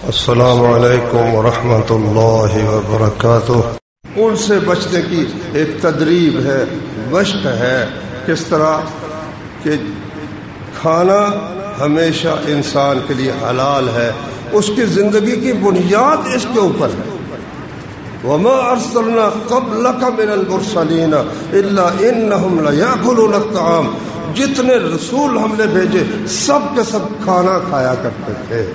السلام علیکم ورحمۃ اللہ وبرکاتہ۔ ان سے بچنے کی ایک تدریب ہے، مشق ہے، کس طرح کہ کھانا ہمیشہ انسان کے لیے حلال ہے، اس کی زندگی کی بنیاد اس کے اوپر ہے۔ وما ارسلنا قبلک من المرسلین الا انہم لیأکلون الطعام، جتنے رسول ہم نے بھیجے سب کے سب کھانا کھایا کرتے تھے۔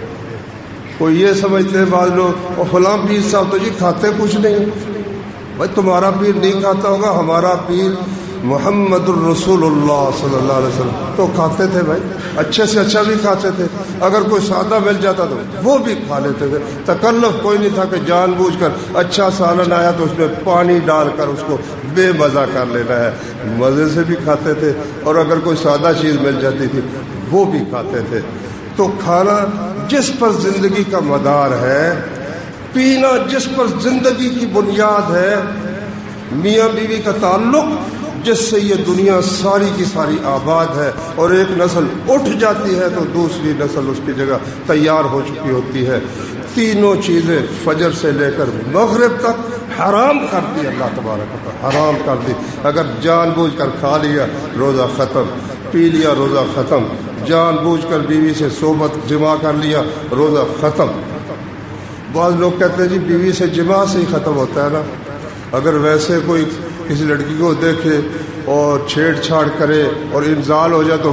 کوئی یہ سمجھتے ہیں بعض لوگ اور فلاں پیر صاحب تو جی کھاتے کچھ نہیں۔ بھائی تمہارا پیر نہیں کھاتا ہوگا، ہمارا پیر محمد الرسول اللہ صلی اللہ علیہ وسلم تو کھاتے تھے بھائی، اچھے سے اچھا بھی کھاتے تھے، اگر کوئی سادہ مل جاتا تو وہ بھی کھا لیتے تھے۔ تکلف کوئی نہیں تھا کہ جان بوجھ کر اچھا سالن آیا تو اس میں پانی ڈال کر اس کو بے مزہ کر لینا ہے، مزے سے بھی کھاتے تھے، اور اگر کوئی سادہ چیز مل جاتی تھی وہ بھی کھاتے تھے۔ تو کھانا جس پر زندگی کا مدار ہے، پینا جس پر زندگی کی بنیاد ہے، میاں بیوی کا تعلق جس سے یہ دنیا ساری کی ساری آباد ہے، اور ایک نسل اٹھ جاتی ہے تو دوسری نسل اس کی جگہ تیار ہو چکی ہوتی ہے۔ تینوں چیزیں فجر سے لے کر مغرب تک حرام کر دی اللہ تبارک و تعالی، حرام کر دی۔ اگر جان بوجھ کر کھا لیا روزہ ختم، پی لیا روزہ ختم، جان بوجھ کر بیوی سے صحبت جمع کر لیا روزہ ختم۔ بعض لوگ کہتے ہیں جی بیوی سے جمع سے ہی ختم ہوتا ہے نا، اگر ویسے کوئی کسی لڑکی کو دیکھے اور چھیڑ چھاڑ کرے اور انزال ہو جائے تو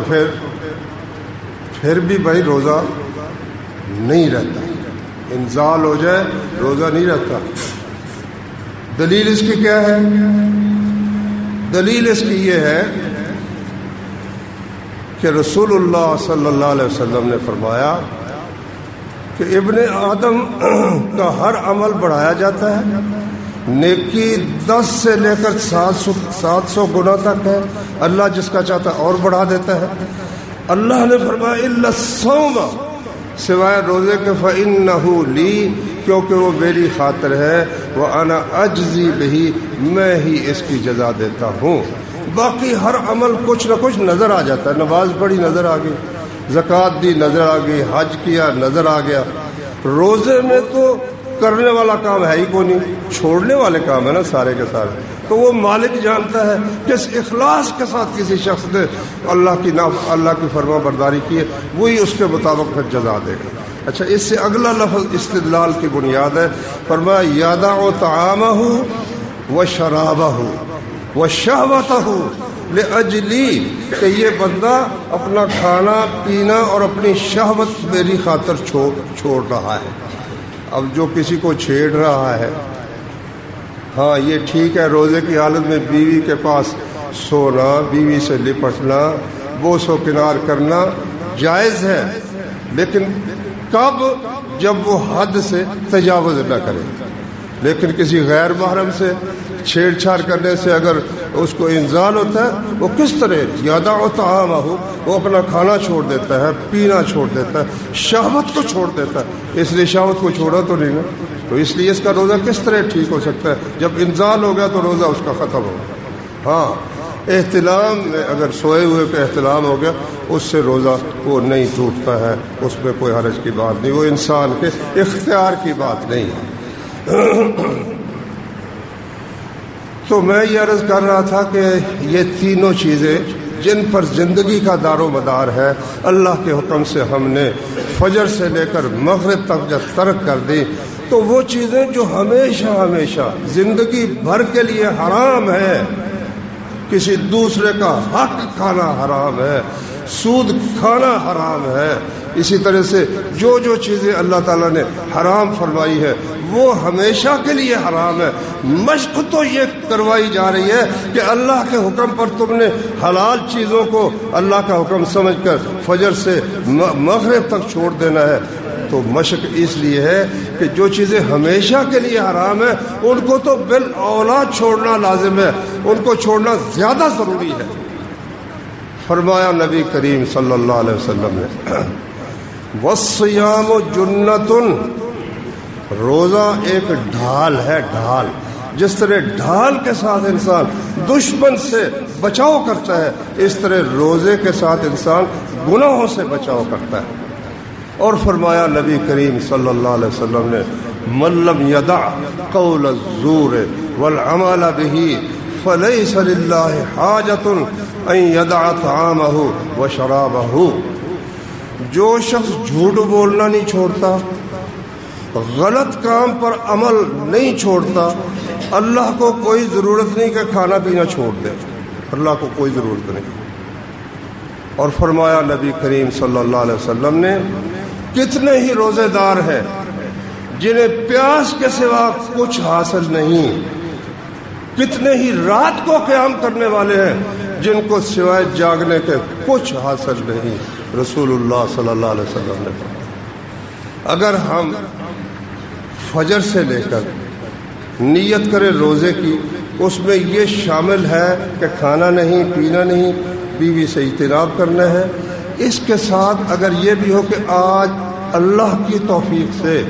پھر بھی بھائی روزہ نہیں رہتا، انزال ہو جائے روزہ نہیں رہتا۔ دلیل اس کی کیا ہے؟ دلیل اس کی یہ ہے کہ رسول اللہ صلی اللہ علیہ وسلم نے فرمایا کہ ابن آدم کا ہر عمل بڑھایا جاتا ہے، نیکی 10 سے لے کر 700 گنا تک ہے، اللہ جس کا چاہتا ہے اور بڑھا دیتا ہے۔ اللہ نے فرمایا الا الصوم، سوائے روزے کے، فإنہ لی، کیونکہ وہ میری خاطر ہے، وأنا أجزی بہ، میں ہی اس کی جزا دیتا ہوں۔ باقی ہر عمل کچھ نہ کچھ نظر آ جاتا ہے، نماز پڑھی نظر آ گئی، زکوٰۃ دی نظر آ گئی، حج کیا نظر آ گیا۔ روزے میں تو کرنے والا کام ہے ہی کوئی نہیں، چھوڑنے والے کام ہے نا سارے کے سارے۔ تو وہ مالک جانتا ہے جس اخلاص کے ساتھ کسی شخص نے اللہ کی فرما برداری کی ہے، وہی اس کے مطابق پھر جزا دے گا۔ اچھا، اس سے اگلا لفظ استدلال کی بنیاد ہے، فرمایا یادع طعامہ وشرابہ وشہوتہ لأجلی، کہ یہ بندہ اپنا کھانا پینا اور اپنی شہوت میری خاطر چھوڑ رہا ہے۔ اب جو کسی کو چھیڑ رہا ہے، ہاں یہ ٹھیک ہے، روزے کی حالت میں بیوی کے پاس سونا، بیوی سے لپٹنا، بوس و کنار کرنا جائز ہے، لیکن کب؟ جب وہ حد سے تجاوز نہ کرے۔ لیکن کسی غیر محرم سے چھیڑ چھاڑ کرنے سے اگر اس کو انزال ہوتا ہے، وہ کس طرح یادع طعامہ، وہ اپنا کھانا چھوڑ دیتا ہے، پینا چھوڑ دیتا ہے، شہوت کو چھوڑ دیتا ہے۔ اس لیے شہوت کو چھوڑا تو نہیں نا، تو اس لیے اس کا روزہ کس طرح ٹھیک ہو سکتا ہے؟ جب انزال ہو گیا تو روزہ اس کا ختم ہو گیا۔ ہاں، احتلام میں اگر سوئے ہوئے پہ احتلام ہو گیا، اس سے روزہ وہ نہیں ٹوٹتا ہے، اس میں کوئی حرج کی بات نہیں، وہ انسان کے اختیار کی بات نہیں ہے۔ تو میں یہ عرض کر رہا تھا کہ یہ تینوں چیزیں جن پر زندگی کا دار و مدار ہے، اللہ کے حکم سے ہم نے فجر سے لے کر مغرب تک جب ترک کر دی، تو وہ چیزیں جو ہمیشہ زندگی بھر کے لیے حرام ہے، کسی دوسرے کا حق کھانا حرام ہے، سود کھانا حرام ہے، اسی طرح سے جو چیزیں اللہ تعالیٰ نے حرام فرمائی ہے وہ ہمیشہ کے لیے حرام ہے۔ مشق تو یہ کروائی جا رہی ہے کہ اللہ کے حکم پر تم نے حلال چیزوں کو اللہ کا حکم سمجھ کر فجر سے مغرب تک چھوڑ دینا ہے۔ تو مشق اس لیے ہے کہ جو چیزیں ہمیشہ کے لیے حرام ہیں ان کو تو بالاولیٰ چھوڑنا لازم ہے، ان کو چھوڑنا زیادہ ضروری ہے۔ فرمایا نبی کریم صلی اللہ علیہ وسلم نے، والصیام جنۃ، روزہ ایک ڈھال ہے، ڈھال، جس طرح ڈھال کے ساتھ انسان دشمن سے بچاؤ کرتا ہے، اس طرح روزے کے ساتھ انسان گناہوں سے بچاؤ کرتا ہے۔ اور فرمایا نبی کریم صلی اللہ علیہ وسلم نے من لم یدع قول الزور والعمل به فلیس للہ حاجۃ ان یدع طعامہ وشرابہ، جو شخص جھوٹ بولنا نہیں چھوڑتا، غلط کام پر عمل نہیں چھوڑتا، اللہ کو کوئی ضرورت نہیں کہ کھانا پینا چھوڑ دے، اللہ کو کوئی ضرورت نہیں۔ اور فرمایا نبی کریم صلی اللہ علیہ وسلم نے کتنے ہی روزے دار ہیں جنہیں پیاس کے سوا کچھ حاصل نہیں، کتنے ہی رات کو قیام کرنے والے ہیں جن کو سوائے جاگنے کے کچھ حاصل نہیں۔ رسول اللہ صلی اللہ علیہ وسلم نے فرمایا اگر ہم فجر سے لے کر نیت کریں روزے کی، اس میں یہ شامل ہے کہ کھانا نہیں، پینا نہیں، بیوی سے اجتناب کرنا ہے، اس کے ساتھ اگر یہ بھی ہو کہ آج اللہ کی توفیق سے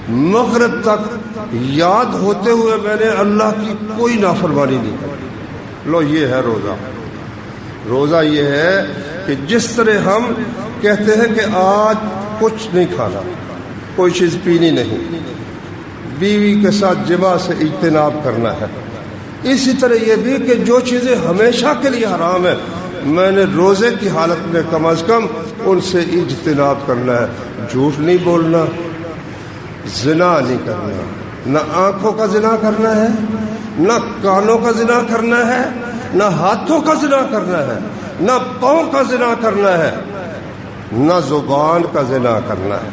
مغرب تک یاد ہوتے ہوئے میں نے اللہ کی کوئی نافرمانی نہیں کی، لو یہ ہے روزہ۔ روزہ یہ ہے کہ جس طرح ہم کہتے ہیں کہ آج کچھ نہیں کھانا، کوئی چیز پینی نہیں، بیوی کے ساتھ جماع سے اجتناب کرنا ہے، اسی طرح یہ بھی کہ جو چیزیں ہمیشہ کے لیے حرام ہے میں نے روزے کی حالت میں کم از کم ان سے اجتناب کرنا ہے۔ جھوٹ نہیں بولنا، زنا نہیں کرنا، نہ آنکھوں کا زنا کرنا ہے، نہ کانوں کا زنا کرنا ہے، نہ ہاتھوں کا زنا کرنا ہے، نہ پاؤں کا زنا کرنا ہے، نہ زبان کا زنا کرنا ہے۔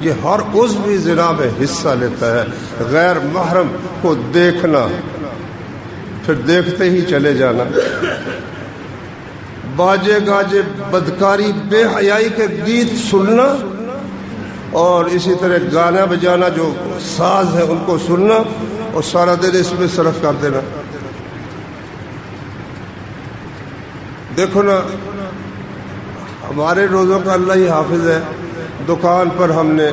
یہ ہر عضو بھی زنا میں حصہ لیتا ہے۔ غیر محرم کو دیکھنا، پھر دیکھتے ہی چلے جانا، باجے گاجے بدکاری بے حیائی کے گیت سننا، اور اسی طرح گانا بجانا جو ساز ہے ان کو سننا اور سارا دن اس میں صرف کر دینا۔ دیکھو نا، ہمارے روزوں کا اللہ ہی حافظ ہے، دکان پر ہم نے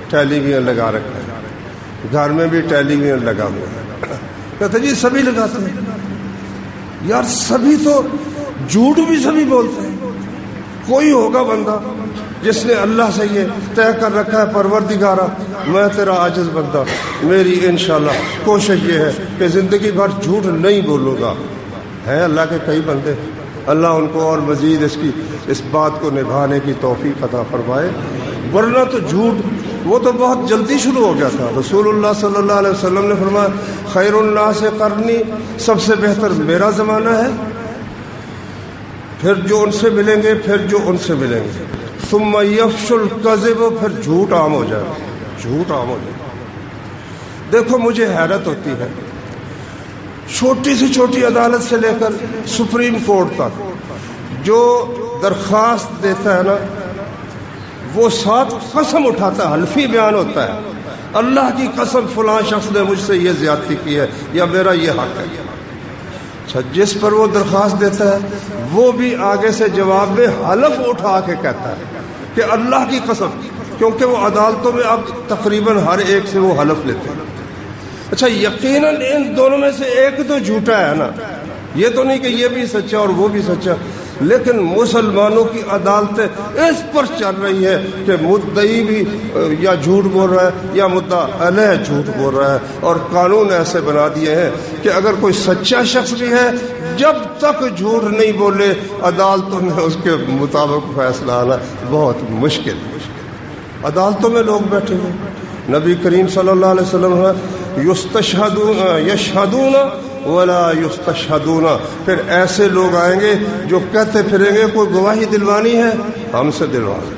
ٹیلی ویژن لگا رکھا ہے، گھر میں بھی ٹیلی ویژن لگا ہوا ہے، کہتے جی سبھی لگاتے ہیں، یار سبھی تو جھوٹ بھی سبھی بولتے ہیں۔ کوئی ہوگا بندہ جس نے اللہ سے یہ طے کر رکھا ہے پروردگارا میں تیرا عاجز بندہ، میری انشاءاللہ کوشش یہ ہے کہ زندگی بھر جھوٹ نہیں بولوں گا۔ ہے اللہ کے کئی بندے، اللہ ان کو اور مزید اس بات کو نبھانے کی توفیق عطا فرمائے، ورنہ تو جھوٹ وہ تو بہت جلدی شروع ہو گیا تھا۔ رسول اللہ صلی اللہ علیہ وسلم نے فرمایا خیر الناس قرنی، سب سے بہتر میرا زمانہ ہے، پھر جو ان سے ملیں گے، پھر جو ان سے ملیں گے، ثم یفشو الکذب، پھر جھوٹ عام ہو جائے، جھوٹ عام ہو جائے۔ دیکھو مجھے حیرت ہوتی ہے، چھوٹی سے چھوٹی عدالت سے لے کر سپریم کورٹ تک جو درخواست دیتا ہے نا، وہ ساتھ قسم اٹھاتا ہے، حلفی بیان ہوتا ہے، اللہ کی قسم فلاں شخص نے مجھ سے یہ زیادتی کی ہے یا میرا یہ حق ہے۔ اچھا، جس پر وہ درخواست دیتا ہے وہ بھی آگے سے جواب میں حلف اٹھا کے کہتا ہے کہ اللہ کی قسم، کیونکہ وہ عدالتوں میں اب تقریباً ہر ایک سے وہ حلف لیتے ہیں۔ اچھا، یقیناً ان دونوں میں سے ایک تو جھوٹا ہے نا، یہ تو نہیں کہ یہ بھی سچا اور وہ بھی سچا، لیکن مسلمانوں کی عدالتیں اس پر چل رہی ہے کہ مدعی بھی یا جھوٹ بول رہا ہے یا مدعا علیہ جھوٹ بول رہا ہے، اور قانون ایسے بنا دیے ہیں کہ اگر کوئی سچا شخص بھی ہے جب تک جھوٹ نہیں بولے عدالتوں میں اس کے مطابق فیصلہ آنا بہت مشکل ہے۔ عدالتوں میں لوگ بیٹھے ہیں، نبی کریم صلی اللہ علیہ وسلم یشہدون ولا یستشہدون، پھر ایسے لوگ آئیں گے جو کہتے پھریں گے کوئی گواہی دلوانی ہے ہم سے دلوا دیں،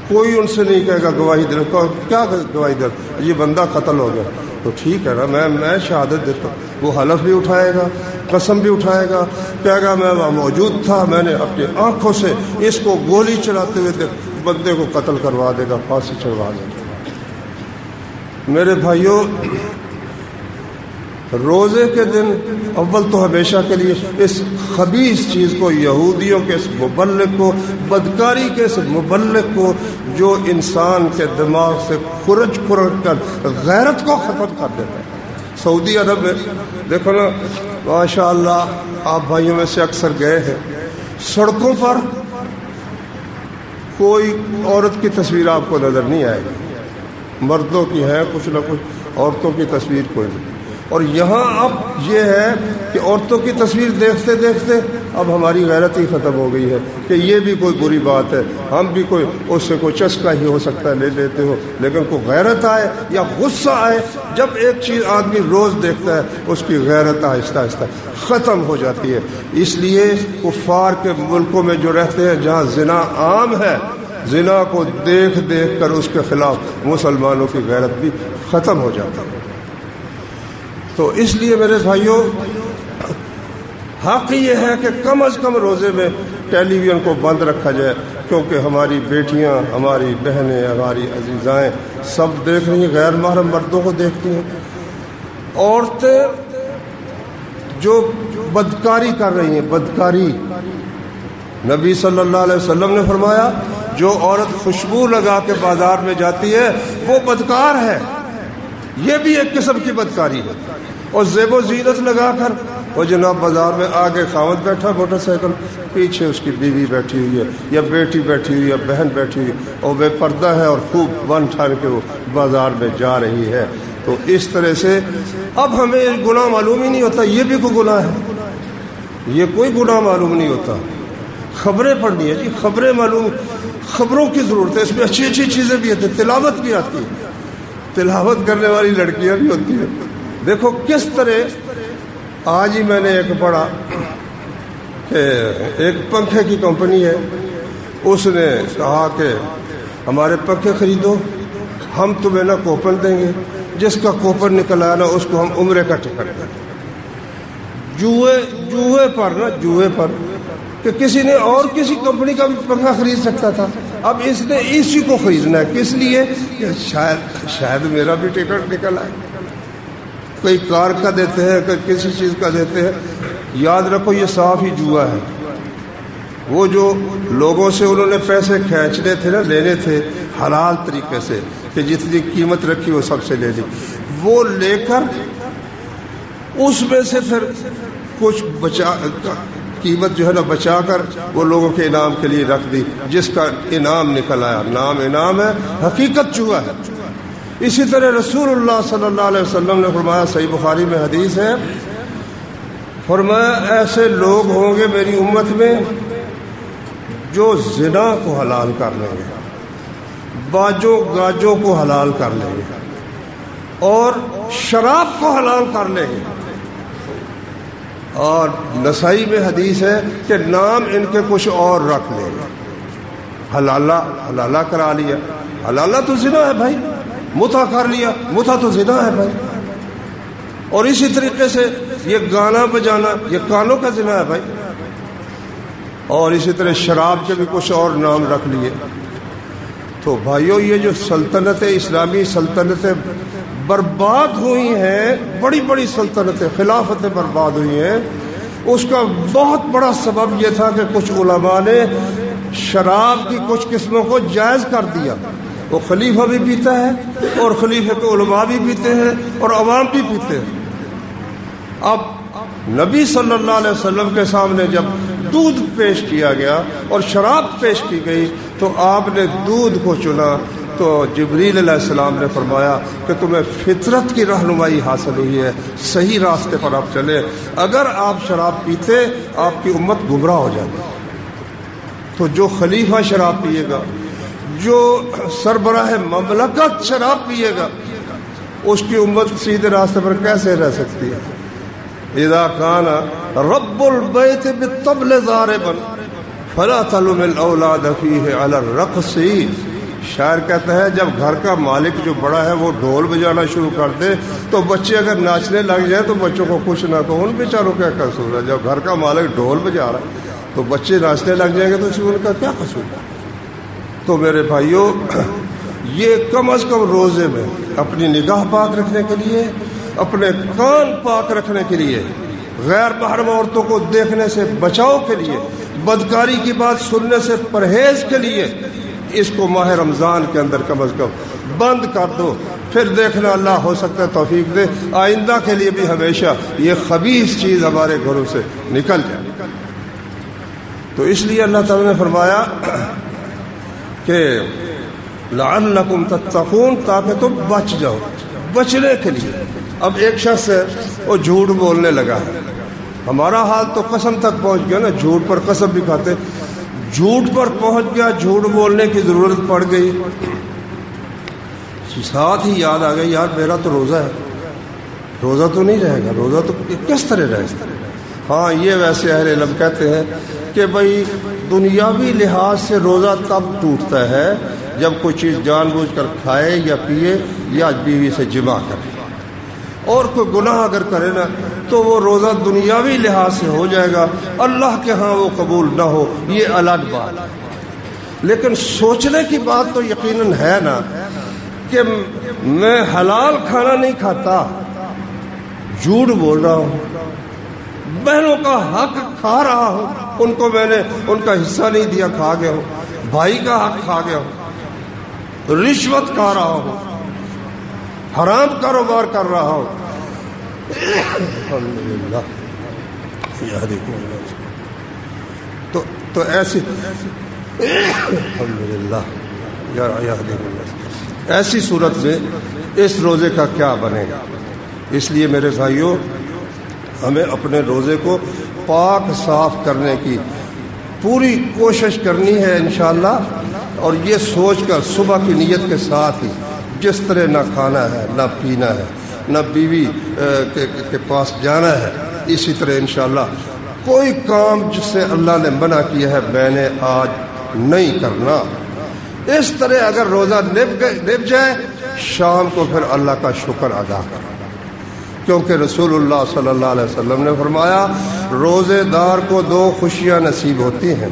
کوئی ان سے نہیں کہے گا گواہی دلوا، کیا گواہی دل، یہ بندہ قتل ہو گیا تو ٹھیک ہے نا، میں شہادت دیتا ہوں، وہ حلف بھی اٹھائے گا، قسم بھی اٹھائے گا، کہے گا میں وہاں موجود تھا، میں نے اپنی آنکھوں سے اس کو گولی چلاتے ہوئے بندے کو قتل کروا دے گا، پھانسی چڑھوا دے گا۔ میرے بھائیوں، روزے کے دن اول تو ہمیشہ کے لیے اس خبیث چیز کو، یہودیوں کے اس مبلغ کو، بدکاری کے اس مبلغ کو جو انسان کے دماغ سے کھرچ کر غیرت کو ختم کر دیتا ہے۔ سعودی عرب میں دیکھو نا، ماشاء اللہ آپ بھائیوں میں سے اکثر گئے ہیں، سڑکوں پر کوئی عورت کی تصویر آپ کو نظر نہیں آئے گی، مردوں کی ہے کچھ نہ کچھ، عورتوں کی تصویر کوئی نہیں۔ اور یہاں اب یہ ہے کہ عورتوں کی تصویر دیکھتے دیکھتے اب ہماری غیرت ہی ختم ہو گئی ہے کہ یہ بھی کوئی بری بات ہے، ہم بھی کوئی اس سے کوئی چسکا ہی ہو سکتا ہے لے لیتے ہو، لیکن کوئی غیرت آئے یا غصہ آئے، جب ایک چیز آدمی روز دیکھتا ہے اس کی غیرت آہستہ آہستہ ختم ہو جاتی ہے۔ اس لیے کفار کے ملکوں میں جو رہتے ہیں جہاں زنا عام ہے، زنا کو دیکھ دیکھ کر اس کے خلاف مسلمانوں کی غیرت بھی ختم ہو جاتی ہے۔ تو اس لیے میرے بھائیوں، حق یہ ہے کہ کم از کم روزے میں ٹیلی ویژن کو بند رکھا جائے، کیونکہ ہماری بیٹیاں، ہماری بہنیں، ہماری عزیزائیں سب دیکھ رہی ہیں، غیر محرم مردوں کو دیکھتی ہیں۔ عورتیں جو بدکاری کر رہی ہیں، بدکاری، نبی صلی اللہ علیہ وسلم نے فرمایا جو عورت خوشبو لگا کے بازار میں جاتی ہے وہ بدکار ہے، یہ بھی ایک قسم کی بدکاری ہے۔ اور زیب و زینت لگا کر وہ جناب بازار میں آگے خاوند بیٹھا موٹر سائیکل، پیچھے اس کی بیوی بیٹھی ہوئی ہے یا بیٹی بیٹھی ہوئی ہے، بہن بیٹھی ہوئی، اور بے پردہ ہے اور خوب بن ٹھان کے وہ بازار میں جا رہی ہے۔ تو اس طرح سے اب ہمیں گناہ معلوم ہی نہیں ہوتا، یہ بھی کوئی گناہ ہے، یہ کوئی گناہ معلوم نہیں ہوتا۔ خبریں پڑھنی ہے جی، خبریں معلوم، خبروں کی ضرورت ہے، اس میں اچھی اچھی چیزیں بھی آتی ہیں، تلاوت بھی آتی ہے، تلاوت کرنے والی لڑکیاں بھی ہوتی ہیں۔ دیکھو کس طرح آج ہی میں نے ایک پڑھا کہ ایک پنکھے کی کمپنی ہے، اس نے کہا کہ ہمارے پنکھے خریدو، ہم تمہیں نہ کوپن دیں گے، جس کا کوپن نکل آیا نا اس کو ہم عمرے کا ٹکٹ دیں گے۔ جوئے پر کہ کسی نے اور کسی کمپنی کا بھی پنکھا خرید سکتا تھا، اب اس نے اسی کو خریدنا ہے، کس لیے کہ شاید میرا بھی ٹکٹ نکل آئے۔ کوئی کار کا دیتے ہیں، کوئی کسی چیز کا دیتے ہیں، یاد رکھو یہ صاف ہی جوا ہے۔ وہ جو لوگوں سے انہوں نے پیسے کھینچنے تھے نا، لینے تھے حلال طریقے سے کہ جتنی قیمت رکھی وہ سب سے لے لی، وہ لے کر اس میں سے پھر کچھ قیمت جو ہے نا بچا کر وہ لوگوں کے انعام کے لیے رکھ دی، جس کا انعام نکل آیا، نام انعام ہے، حقیقت جوا ہے۔ اسی طرح رسول اللہ صلی اللہ علیہ وسلم نے فرمایا، صحیح بخاری میں حدیث ہے، فرمایا ایسے لوگ ہوں گے میری امت میں جو زنا کو حلال کر لیں گے، باجوں گاجوں کو حلال کر لیں گے، اور شراب کو حلال کر لیں گے۔ اور نسائی میں حدیث ہے کہ نام ان کے کچھ اور رکھ لیں گے، حلالہ کرا لیا، حلالہ تو زنا ہے بھائی، متع کر لیا، متع تو زنا ہے بھائی۔ اور اسی طریقے سے یہ گانا بجانا یہ کانوں کا زنا ہے بھائی۔ اور اسی طرح شراب کے بھی کچھ اور نام رکھ لیے۔ تو بھائیو یہ جو سلطنتیں، اسلامی سلطنتیں برباد ہوئی ہیں، بڑی بڑی سلطنتیں، خلافتیں برباد ہوئی ہیں، اس کا بہت بڑا سبب یہ تھا کہ کچھ علماء نے شراب کی کچھ قسموں کو جائز کر دیا۔ وہ خلیفہ بھی پیتا ہے اور خلیفہ کے علماء بھی پیتے ہیں اور عوام بھی پیتے ہیں۔ اب نبی صلی اللہ علیہ وسلم کے سامنے جب دودھ پیش کیا گیا اور شراب پیش کی گئی تو آپ نے دودھ کو چنا، تو جبریل علیہ السلام نے فرمایا کہ تمہیں فطرت کی رہنمائی حاصل ہوئی ہے، صحیح راستے پر آپ چلے، اگر آپ شراب پیتے آپ کی امت گمراہ ہو جاتی۔ تو جو خلیفہ شراب پیے گا، جو سربراہ مملکت شراب پیے گا، اس کی امت سیدھے راستے پر کیسے رہ سکتی ہے؟ اذا کان رب البیت بالطبل ضاربا فلا تلم الاولاد فیہ علی الرقص۔ شاعر کہتا ہے جب گھر کا مالک جو بڑا ہے وہ ڈھول بجانا شروع کر دے تو بچے اگر ناچنے لگ جائیں تو بچوں کو کچھ نہ کہو، ان بیچاروں کا کیا قصور ہے؟ جب گھر کا مالک ڈھول بجا رہا ہے تو بچے ناچنے لگ جائیں گے تو اس میں ان کا کیا قصور ہے؟ تو میرے بھائیوں، یہ کم از کم روزے میں اپنی نگاہ پاک رکھنے کے لیے، اپنے کان پاک رکھنے کے لیے، غیر محرم عورتوں کو دیکھنے سے بچاؤ کے لیے، بدکاری کی بات سننے سے پرہیز کے لیے، اس کو ماہ رمضان کے اندر کم از کم بند کر دو، پھر دیکھنا اللہ ہو سکتا ہے توفیق دے، آئندہ کے لیے بھی ہمیشہ یہ خبیث چیز ہمارے گھروں سے نکل جائے۔ تو اس لیے اللہ تعالیٰ نے فرمایا کہ لعلکم تتقون، تاکہ تم بچ جاؤ، بچنے کے لیے۔ اب ایک شخص ہے وہ جھوٹ بولنے لگا ہے، ہمارا حال تو قسم تک پہنچ گیا نا، جھوٹ پر قسم بھی کھاتے، جھوٹ پر پہنچ گیا، جھوٹ بولنے کی ضرورت پڑ گئی، ساتھ ہی یاد آ گئی یار میرا تو روزہ ہے، روزہ تو نہیں رہے گا، روزہ تو کس طرح رہے گا؟ ہاں یہ ویسے اہل علم کہتے ہیں کہ بھائی دنیاوی لحاظ سے روزہ تب ٹوٹتا ہے جب کوئی چیز جان بوجھ کر کھائے یا پیے یا بیوی سے جمع کرے، اور کوئی گناہ اگر کرے نا تو وہ روزہ دنیاوی لحاظ سے ہو جائے گا، اللہ کے ہاں وہ قبول نہ ہو، یہ الگ بات ہے۔ لیکن سوچنے کی بات تو یقیناً ہے نا کہ میں حلال کھانا نہیں کھاتا، جھوٹ بول رہا ہوں، بہنوں کا حق کھا رہا ہوں، ان کو میں نے ان کا حصہ نہیں دیا، کھا گیا ہوں، بھائی کا حق کھا گیا ہوں، رشوت کھا رہا ہوں، حرام کاروبار کر رہا ہوں، الحمدللہ تو ایسی الحمدللہ ایسی صورت میں اس روزے کا کیا بنے گا؟ اس لیے میرے بھائیوں ہمیں اپنے روزے کو پاک صاف کرنے کی پوری کوشش کرنی ہے انشاءاللہ، اور یہ سوچ کر صبح کی نیت کے ساتھ ہی جس طرح نہ کھانا ہے نہ پینا ہے نہ بیوی کے پاس جانا ہے، اسی طرح انشاءاللہ کوئی کام جس سے اللہ نے منع کیا ہے میں نے آج نہیں کرنا۔ اس طرح اگر روزہ نب جائے شام کو پھر اللہ کا شکر ادا کرو، کیونکہ رسول اللہ صلی اللہ علیہ وسلم نے فرمایا روزے دار کو دو خوشیاں نصیب ہوتی ہیں،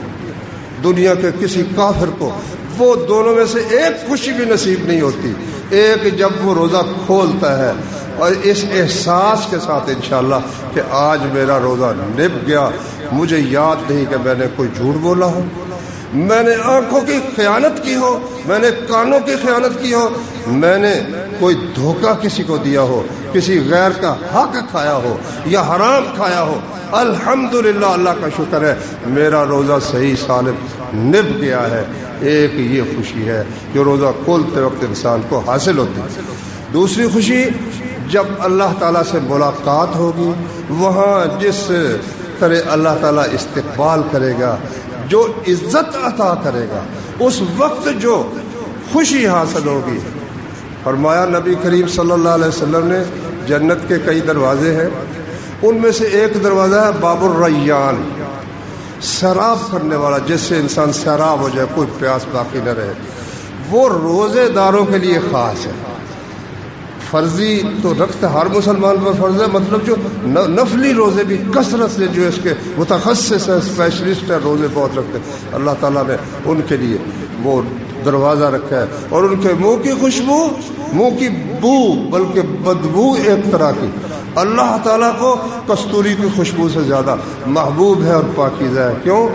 دنیا کے کسی کافر کو وہ دونوں میں سے ایک خوشی بھی نصیب نہیں ہوتی، ایک جب وہ روزہ کھولتا ہے اور اس احساس کے ساتھ انشاءاللہ کہ آج میرا روزہ نب گیا، مجھے یاد نہیں کہ میں نے کوئی جھوٹ بولا ہو، میں نے آنکھوں کی خیانت کی ہو، میں نے کانوں کی خیانت کی ہو، میں نے کوئی دھوکہ کسی کو دیا ہو، کسی غیر کا حق کھایا ہو یا حرام کھایا ہو، الحمدللہ اللہ کا شکر ہے میرا روزہ صحیح سالم نب گیا ہے۔ ایک یہ خوشی ہے جو روزہ کھولتے وقت انسان کو حاصل ہوتی ہے۔ دوسری خوشی جب اللہ تعالیٰ سے ملاقات ہوگی، وہاں جس طرح اللہ تعالیٰ استقبال کرے گا، جو عزت عطا کرے گا، اس وقت جو خوشی حاصل ہوگی۔ فرمایا نبی کریم صلی اللہ علیہ وسلم نے جنت کے کئی دروازے ہیں، ان میں سے ایک دروازہ ہے باب الریان، سیراب کرنے والا، جس سے انسان سیراب ہو جائے، کوئی پیاس باقی نہ رہے، وہ روزے داروں کے لیے خاص ہے۔ فرضی تو رکھتے ہر مسلمان پر فرض ہے، مطلب جو نفلی روزے بھی کثرت سے جو اس کے متخصص ہے، اسپیشلسٹ ہے، روزے بہت رکھتے ہیں، اللہ تعالیٰ نے ان کے لیے وہ دروازہ رکھا ہے، اور ان کے منہ کی خوشبو، منہ کی بو بلکہ بدبو ایک طرح کی اللہ تعالیٰ کو کستوری کی خوشبو سے زیادہ محبوب ہے اور پاکیزہ ہے۔ کیوں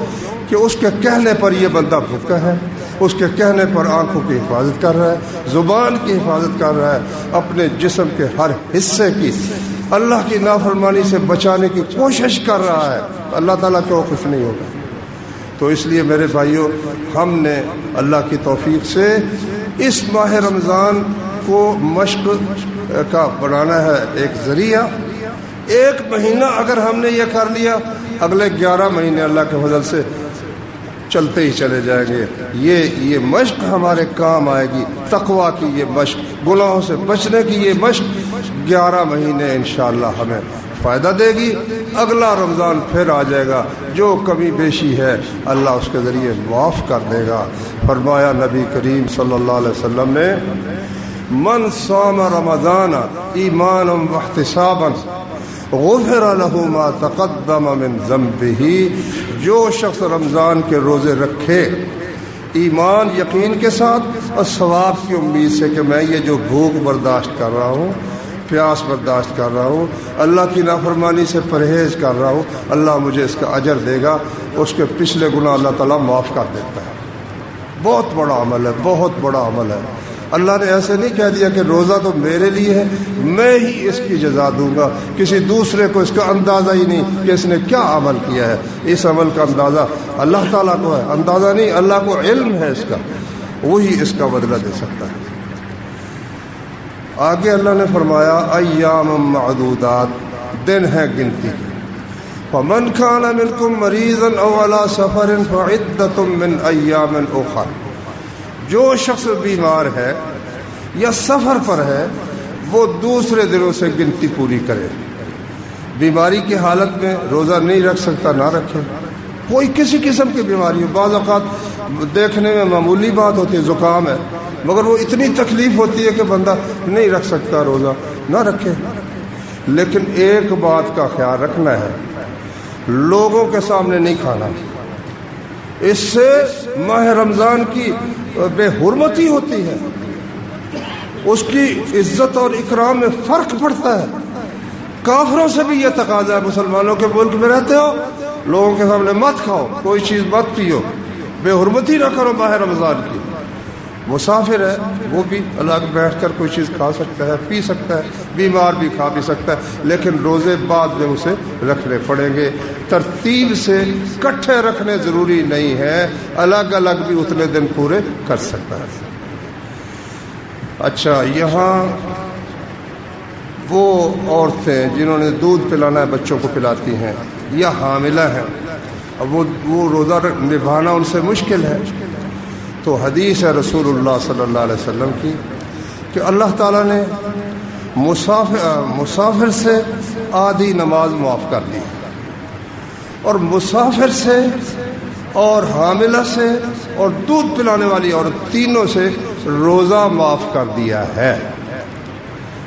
کہ اس کے کہنے پر یہ بندہ بھوکا ہے، اس کے کہنے پر آنکھوں کی حفاظت کر رہا ہے، زبان کی حفاظت کر رہا ہے، اپنے جسم کے ہر حصے کی اللہ کی نافرمانی سے بچانے کی کوشش کر رہا ہے، اللہ تعالیٰ کیوں خوش نہیں ہوگا؟ تو اس لیے میرے بھائیوں ہم نے اللہ کی توفیق سے اس ماہ رمضان کو مشق کا بنانا ہے ایک ذریعہ۔ ایک مہینہ اگر ہم نے یہ کر لیا، اگلے 11 مہینے اللہ کے فضل سے چلتے ہی چلے جائیں گے۔ یہ مشق ہمارے کام آئے گی، تقویٰ کی یہ مشق، گناہوں سے بچنے کی یہ مشق 11 مہینے انشاءاللہ ہمیں فائدہ دے گی۔ اگلا رمضان پھر آ جائے گا، جو کمی بیشی ہے اللہ اس کے ذریعے معاف کر دے گا۔ فرمایا نبی کریم صلی اللہ علیہ وسلم نے من صام رمضان ایمانا واحتسابا غفر له ما تقدم من ذنبه، جو شخص رمضان کے روزے رکھے ایمان یقین کے ساتھ اور ثواب کی امید سے کہ میں یہ جو بھوک برداشت کر رہا ہوں، پیاس برداشت کر رہا ہوں، اللہ کی نافرمانی سے پرہیز کر رہا ہوں، اللہ مجھے اس کا اجر دے گا، اس کے پچھلے گناہ اللہ تعالیٰ معاف کر دیتا ہے۔ بہت بڑا عمل ہے، بہت بڑا عمل ہے۔ اللہ نے ایسے نہیں کہہ دیا کہ روزہ تو میرے لیے ہے، میں ہی اس کی جزا دوں گا، کسی دوسرے کو اس کا اندازہ ہی نہیں کہ اس نے کیا عمل کیا ہے۔ اس عمل کا اندازہ اللہ تعالیٰ کو ہے، اندازہ نہیں، اللہ کو علم ہے اس کا۔ وہی اس کا بدلہ دے سکتا ہے۔ آگے اللہ نے فرمایا ایام معدودات، دن ہے گنتی کے۔ فمن كان منكم مريضا او على سفر فعدة من ایام اخر، جو شخص بیمار ہے یا سفر پر ہے وہ دوسرے دنوں سے گنتی پوری کرے۔ بیماری کی حالت میں روزہ نہیں رکھ سکتا، نہ رکھے۔ کوئی کسی قسم کی بیماری ہو، بعض اوقات دیکھنے میں معمولی بات ہوتی ہے، زکام ہے، مگر وہ اتنی تکلیف ہوتی ہے کہ بندہ نہیں رکھ سکتا روزہ، نہ رکھے۔ لیکن ایک بات کا خیال رکھنا ہے، لوگوں کے سامنے نہیں کھانا، اس سے ماہ رمضان کی بے حرمتی ہوتی ہے، اس کی عزت اور اکرام میں فرق پڑتا ہے۔ کافروں سے بھی یہ تقاضا ہے، مسلمانوں کے ملک میں رہتے ہو لوگوں کے سامنے مت کھاؤ، کوئی چیز مت پیو، بے حرمتی نہ کرو ماہ رمضان کی۔ مسافر ہے وہ بھی الگ بیٹھ کر کوئی چیز کھا سکتا ہے، پی سکتا ہے، بیمار بھی کھا بھی سکتا ہے، لیکن روزے بعد میں اسے رکھنے پڑیں گے۔ ترتیب سے کٹھے رکھنے ضروری نہیں ہے، الگ الگ بھی اتنے دن پورے کر سکتا ہے۔ اچھا، یہاں وہ عورتیں جنہوں نے دودھ پلانا ہے بچوں کو پلاتی ہیں یا حاملہ ہیں، اب وہ روزہ نبھانا ان سے مشکل ہے، تو حدیث ہے رسول اللہ صلی اللہ علیہ وسلم کی کہ اللہ تعالیٰ نے مسافر سے آدھی نماز معاف کر دی، اور مسافر سے اور حاملہ سے اور دودھ پلانے والی عورت تینوں سے روزہ معاف کر دیا ہے۔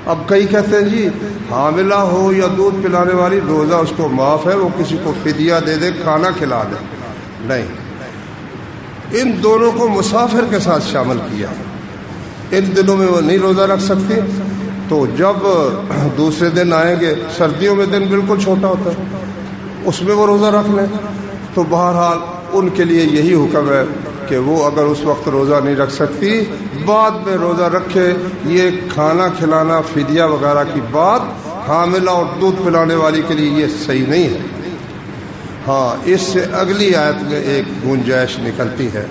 اب کئی کہتے ہیں جی حاملہ ہو یا دودھ پلانے والی روزہ اس کو معاف ہے، وہ کسی کو فدیہ دے دے، کھانا کھلا دے، نہیں، ان دونوں کو مسافر کے ساتھ شامل کیا۔ ان دنوں میں وہ نہیں روزہ رکھ سکتی، تو جب دوسرے دن آئیں گے، سردیوں میں دن بالکل چھوٹا ہوتا ہے، اس میں وہ روزہ رکھ لیں، تو بہرحال ان کے لیے یہی حکم ہے کہ وہ اگر اس وقت روزہ نہیں رکھ سکتی بعد میں روزہ رکھے۔ یہ کھانا کھلانا فدیہ وغیرہ کی بات حاملہ اور دودھ پلانے والی کے لیے یہ صحیح نہیں ہے۔ ہاں، اس سے اگلی آیت میں ایک گنجائش نکلتی ہے،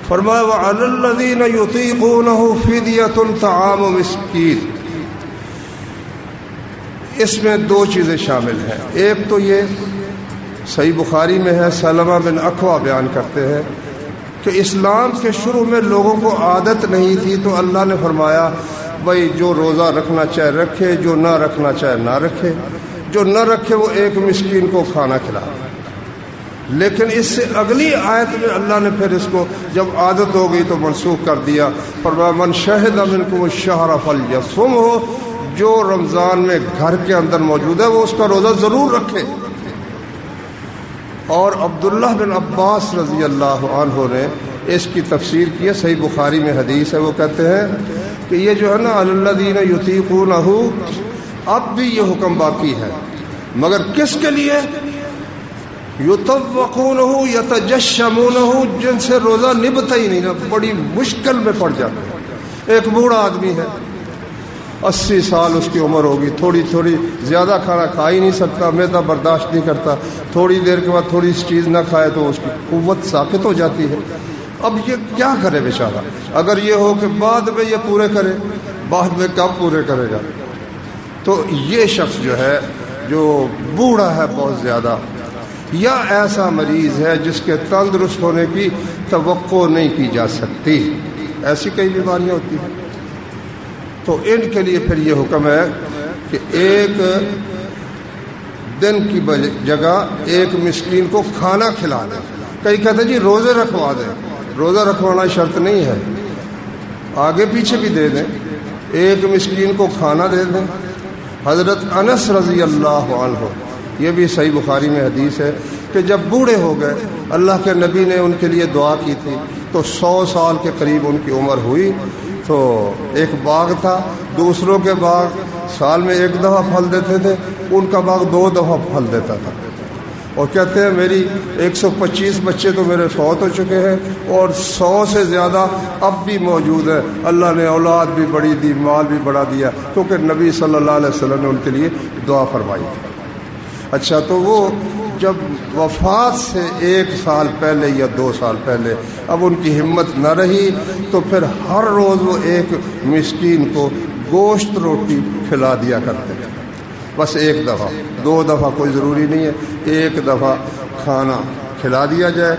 فرمایا وَعَلَى الَّذِينَ يُطِيقُونَهُ فِدْيَةٌ طَعَامُ مِسْكِينٍ۔ اس میں دو چیزیں شامل ہیں، ایک تو یہ صحیح بخاری میں ہے، سلمہ بن اکوع بیان کرتے ہیں کہ اسلام کے شروع میں لوگوں کو عادت نہیں تھی، تو اللہ نے فرمایا بھائی جو روزہ رکھنا چاہے رکھے، جو نہ رکھنا چاہے نہ رکھے، جو نہ رکھے وہ ایک مسکین کو کھانا کھلائے۔ لیکن اس سے اگلی آیت میں اللہ نے پھر اس کو جب عادت ہو گئی تو منسوخ کر دیا، فرمایا من شہد منکم الشہر فلیصمہ، جو رمضان میں گھر کے اندر موجود ہے وہ اس کا روزہ ضرور رکھے۔ اور عبداللہ بن عباس رضی اللہ عنہ نے اس کی تفسیر کی ہے، صحیح بخاری میں حدیث ہے، وہ کہتے ہیں کہ یہ جو ہے نا الذین یطیقونہ، اب بھی یہ حکم باقی ہے، مگر کس کے لیے؟ یطوقونہ یتجشمونہ، جن سے روزہ نبھتا ہی نہیں نا، بڑی مشکل میں پڑ جاتے ہیں۔ ایک بوڑھا آدمی ہے، 80 سال اس کی عمر ہوگی، تھوڑی زیادہ کھانا کھا ہی نہیں سکتا، معدہ برداشت نہیں کرتا، تھوڑی دیر کے بعد تھوڑی چیز نہ کھائے تو اس کی قوت ساقط ہو جاتی ہے۔ اب یہ کیا کرے بیچارہ؟ اگر یہ ہو کہ بعد میں یہ پورے کرے، بعد میں کب پورے کرے گا؟ تو یہ شخص جو ہے جو بوڑھا ہے بہت زیادہ، یا ایسا مریض ہے جس کے تندرست ہونے کی توقع نہیں کی جا سکتی، ایسی کئی بیماریاں ہوتی ہیں، تو ان کے لیے پھر یہ حکم ہے کہ ایک دن کی جگہ ایک مسکین کو کھانا کھلا دیں۔ کئی کہتے ہیں جی روزے رکھوا دیں، روزہ رکھوانا شرط نہیں ہے، آگے پیچھے بھی دے دیں، ایک مسکین کو کھانا دے دیں۔ حضرت انس رضی اللہ عنہ، یہ بھی صحیح بخاری میں حدیث ہے کہ جب بوڑھے ہو گئے اللہ کے نبی نے ان کے لیے دعا کی تھی، تو 100 سال کے قریب ان کی عمر ہوئی، تو ایک باغ تھا، دوسروں کے باغ سال میں 1 دفعہ پھل دیتے تھے، ان کا باغ 2 دفعہ پھل دیتا تھا، اور کہتے ہیں میری 125 بچے تو میرے فوت ہو چکے ہیں اور 100 سے زیادہ اب بھی موجود ہے، اللہ نے اولاد بھی بڑی دی، مال بھی بڑا دیا، کیونکہ نبی صلی اللہ علیہ وسلم نے ان کے لیے دعا فرمائی تھی۔ اچھا، تو وہ جب وفات سے 1 سال پہلے یا 2 سال پہلے اب ان کی ہمت نہ رہی تو پھر ہر روز وہ ایک مسکین کو گوشت روٹی کھلا دیا کرتے تھے. بس 1 دفعہ 2 دفعہ کوئی ضروری نہیں ہے، 1 دفعہ کھانا کھلا دیا جائے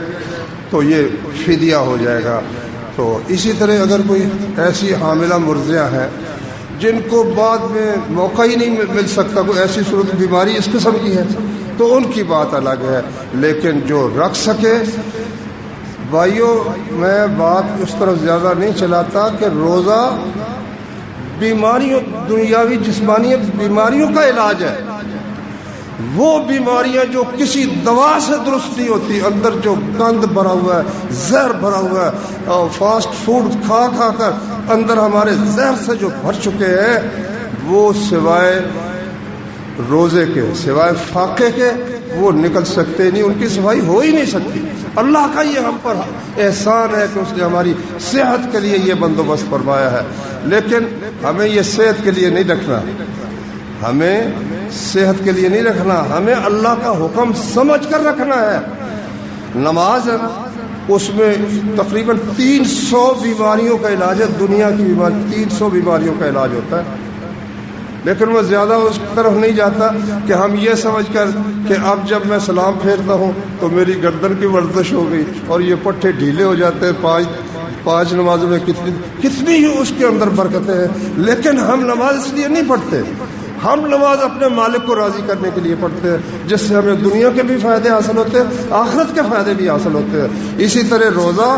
تو یہ فدیہ ہو جائے گا. تو اسی طرح اگر کوئی ایسی حاملہ مرضعہ ہے جن کو بعد میں موقع ہی نہیں مل سکتا، کوئی ایسی صورت بیماری اس قسم کی ہے تو ان کی بات الگ ہے. لیکن جو رکھ سکے، بھائیوں میں بات اس طرف زیادہ نہیں چلاتا کہ روزہ بیماریوں، دنیاوی جسمانی بیماریوں کا علاج ہے. وہ بیماریاں جو کسی دوا سے درست نہیں ہوتی، اندر جو گند بھرا ہوا ہے، زہر بھرا ہوا ہے، اور فاسٹ فوڈ کھا کھا کر اندر ہمارے زہر سے جو بھر چکے ہیں، وہ سوائے روزے کے، سوائے فاقے کے وہ نکل سکتے نہیں، ان کی صفائی ہو ہی نہیں سکتی. اللہ کا یہ ہم پر احسان ہے کہ اس نے ہماری صحت کے لیے یہ بندوبست فرمایا ہے. لیکن ہمیں یہ صحت کے لیے نہیں رکھنا، ہمیں صحت کے لیے نہیں رکھنا، ہمیں اللہ کا حکم سمجھ کر رکھنا ہے. نماز ہے نا، اس میں تقریباً 300 بیماریوں کا علاج ہے. دنیا کی بیماری 300 بیماریوں کا علاج ہوتا ہے. لیکن میں زیادہ اس طرف نہیں جاتا کہ ہم یہ سمجھ کر کہ اب جب میں سلام پھیرتا ہوں تو میری گردن کی ورزش ہو گئی اور یہ پٹھے ڈھیلے ہو جاتے ہیں. 5 نمازوں میں کتنی ہی اس کے اندر برکتیں ہیں. لیکن ہم نماز اس لیے نہیں پڑھتے، ہم نماز اپنے مالک کو راضی کرنے کے لیے پڑھتے ہیں، جس سے ہمیں دنیا کے بھی فائدے حاصل ہوتے ہیں، آخرت کے فائدے بھی حاصل ہوتے ہیں. اسی طرح روزہ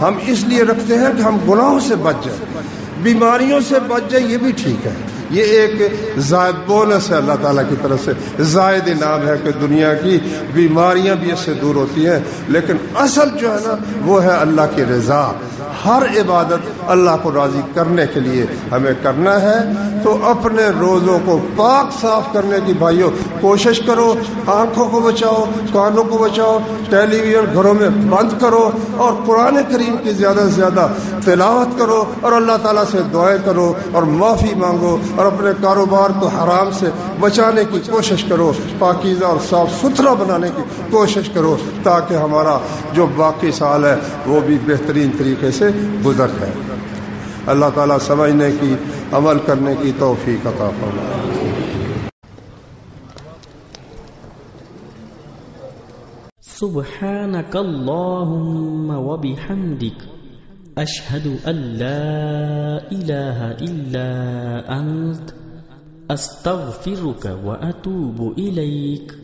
ہم اس لیے رکھتے ہیں کہ ہم گناہوں سے بچ جائیں، بیماریوں سے بچ جائیں. یہ بھی ٹھیک ہے، یہ ایک زائد بونس ہے اللہ تعالیٰ کی طرف سے، زائد انعام ہے کہ دنیا کی بیماریاں بھی اس سے دور ہوتی ہیں. لیکن اصل جو ہے نا وہ ہے اللہ کی رضا. ہر عبادت اللہ کو راضی کرنے کے لیے ہمیں کرنا ہے. تو اپنے روزوں کو پاک صاف کرنے کی بھائیوں کوشش کرو. آنکھوں کو بچاؤ، کانوں کو بچاؤ، ٹیلی ویژن گھروں میں بند کرو اور قرآن کریم کی زیادہ سے زیادہ تلاوت کرو اور اللہ تعالیٰ سے دعائیں کرو اور معافی مانگو اور اپنے کاروبار کو حرام سے بچانے کی کوشش کرو، پاکیزہ اور صاف ستھرا بنانے کی کوشش کرو تاکہ ہمارا جو باقی سال ہے وہ بھی بہترین طریقے سے گزر جائے. اللہ تعالیٰ سمجھنے کی، عمل کرنے کی توفیق عطا فرمائے. سبحانك اللهم وبحمدك أشهد أن لا إله إلا أنت أستغفرك وأتوب إليك.